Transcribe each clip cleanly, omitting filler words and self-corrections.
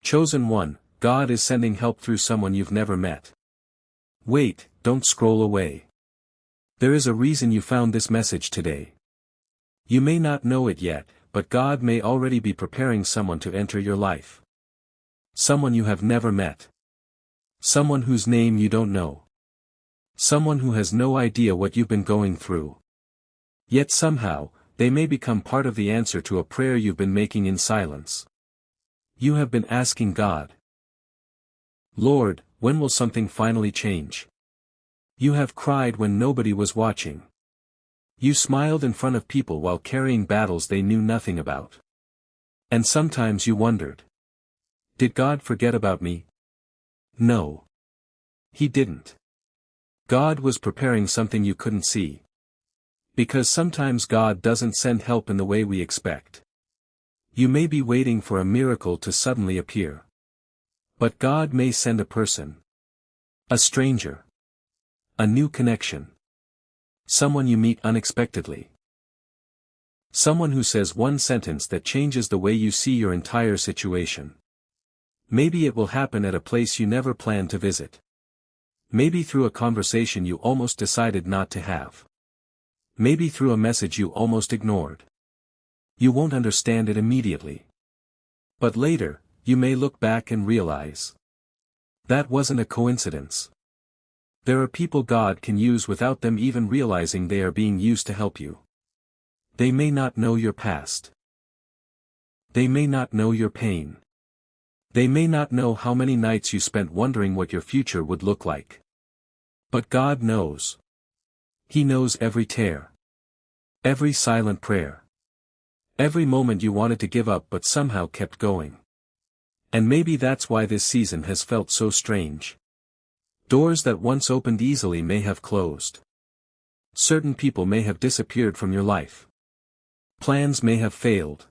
Chosen one, God is sending help through someone you've never met. Wait, don't scroll away. There is a reason you found this message today. You may not know it yet, but God may already be preparing someone to enter your life. Someone you have never met. Someone whose name you don't know. Someone who has no idea what you've been going through. Yet somehow, they may become part of the answer to a prayer you've been making in silence. You have been asking God, Lord, when will something finally change? You have cried when nobody was watching. You smiled in front of people while carrying battles they knew nothing about. And sometimes you wondered, did God forget about me? No. He didn't. God was preparing something you couldn't see. Because sometimes God doesn't send help in the way we expect. You may be waiting for a miracle to suddenly appear. But God may send a person. A stranger. A new connection. Someone you meet unexpectedly. Someone who says one sentence that changes the way you see your entire situation. Maybe it will happen at a place you never planned to visit. Maybe through a conversation you almost decided not to have. Maybe through a message you almost ignored. You won't understand it immediately. But later, you may look back and realize, that wasn't a coincidence. There are people God can use without them even realizing they are being used to help you. They may not know your past. They may not know your pain. They may not know how many nights you spent wondering what your future would look like. But God knows. He knows every tear. Every silent prayer. Every moment you wanted to give up but somehow kept going. And maybe that's why this season has felt so strange. Doors that once opened easily may have closed. Certain people may have disappeared from your life. Plans may have failed.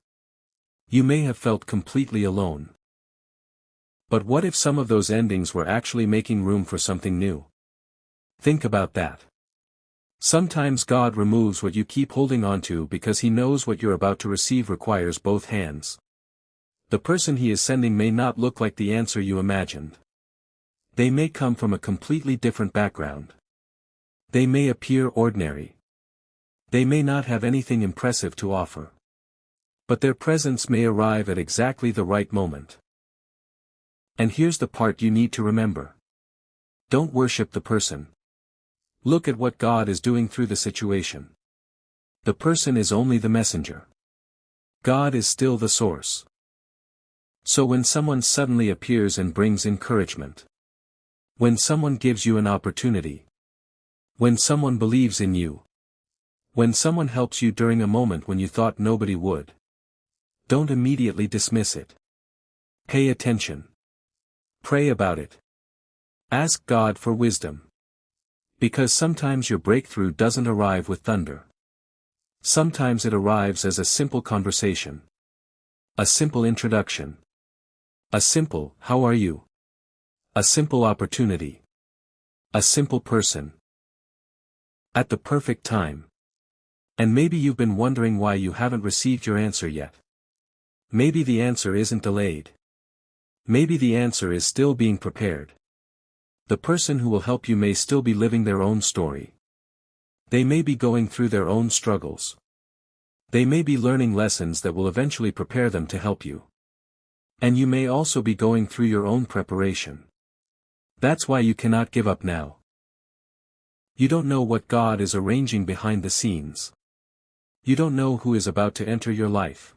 You may have felt completely alone. But what if some of those endings were actually making room for something new? Think about that. Sometimes God removes what you keep holding on to because He knows what you're about to receive requires both hands. The person He is sending may not look like the answer you imagined. They may come from a completely different background. They may appear ordinary. They may not have anything impressive to offer. But their presence may arrive at exactly the right moment. And here's the part you need to remember. Don't worship the person. Look at what God is doing through the situation. The person is only the messenger. God is still the source. So when someone suddenly appears and brings encouragement, when someone gives you an opportunity, when someone believes in you, when someone helps you during a moment when you thought nobody would, don't immediately dismiss it. Pay attention. Pray about it. Ask God for wisdom. Because sometimes your breakthrough doesn't arrive with thunder. Sometimes it arrives as a simple conversation. A simple introduction. A simple, "How are you?" A simple opportunity. A simple person. At the perfect time. And maybe you've been wondering why you haven't received your answer yet. Maybe the answer isn't delayed. Maybe the answer is still being prepared. The person who will help you may still be living their own story. They may be going through their own struggles. They may be learning lessons that will eventually prepare them to help you. And you may also be going through your own preparation. That's why you cannot give up now. You don't know what God is arranging behind the scenes. You don't know who is about to enter your life.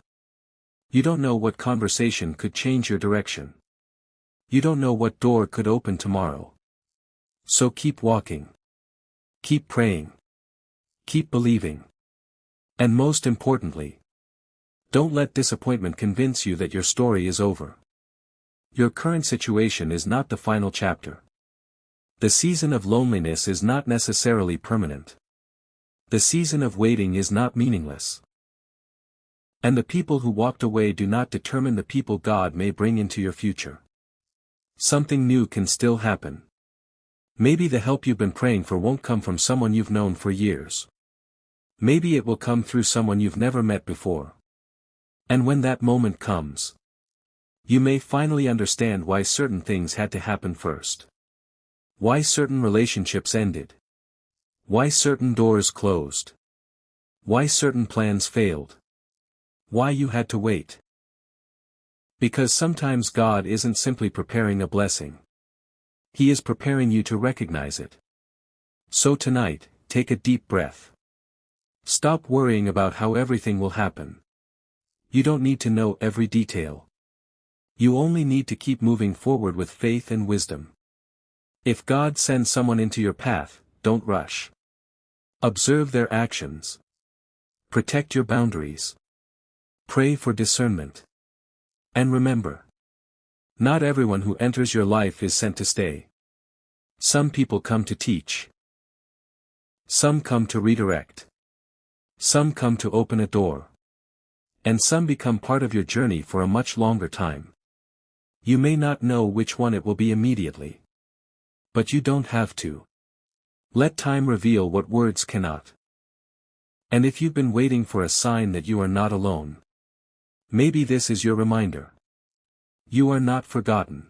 You don't know what conversation could change your direction. You don't know what door could open tomorrow. So keep walking. Keep praying. Keep believing. And most importantly, don't let disappointment convince you that your story is over. Your current situation is not the final chapter. The season of loneliness is not necessarily permanent. The season of waiting is not meaningless. And the people who walked away do not determine the people God may bring into your future. Something new can still happen. Maybe the help you've been praying for won't come from someone you've known for years. Maybe it will come through someone you've never met before. And when that moment comes, You may finally understand why certain things had to happen first. Why certain relationships ended. Why certain doors closed. Why certain plans failed. Why you had to wait. Because sometimes God isn't simply preparing a blessing. He is preparing you to recognize it. So tonight, take a deep breath. Stop worrying about how everything will happen. You don't need to know every detail. You only need to keep moving forward with faith and wisdom. If God sends someone into your path, don't rush. Observe their actions. Protect your boundaries. Pray for discernment. And remember, not everyone who enters your life is sent to stay. Some people come to teach. Some come to redirect. Some come to open a door. And some become part of your journey for a much longer time. You may not know which one it will be immediately. But you don't have to. Let time reveal what words cannot. And if you've been waiting for a sign that you are not alone, maybe this is your reminder. You are not forgotten.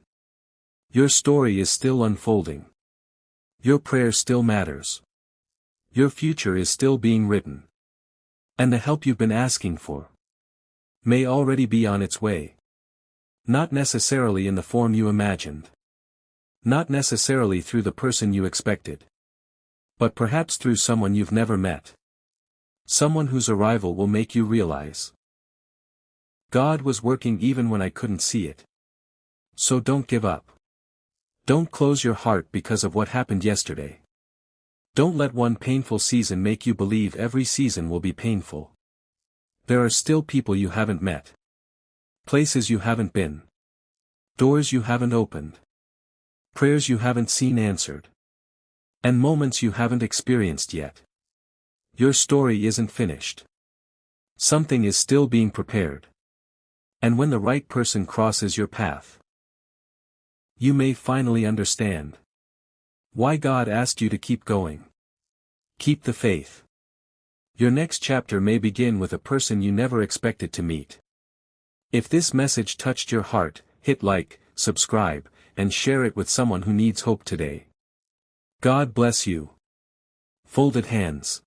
Your story is still unfolding. Your prayer still matters. Your future is still being written. And the help you've been asking for may already be on its way. Not necessarily in the form you imagined. Not necessarily through the person you expected. But perhaps through someone you've never met. Someone whose arrival will make you realize God was working even when I couldn't see it. So don't give up. Don't close your heart because of what happened yesterday. Don't let one painful season make you believe every season will be painful. There are still people you haven't met. Places you haven't been. Doors you haven't opened. Prayers you haven't seen answered. And moments you haven't experienced yet. Your story isn't finished. Something is still being prepared. And when the right person crosses your path, you may finally understand why God asked you to keep going. Keep the faith. Your next chapter may begin with a person you never expected to meet. If this message touched your heart, hit like, subscribe, and share it with someone who needs hope today. God bless you. Folded hands.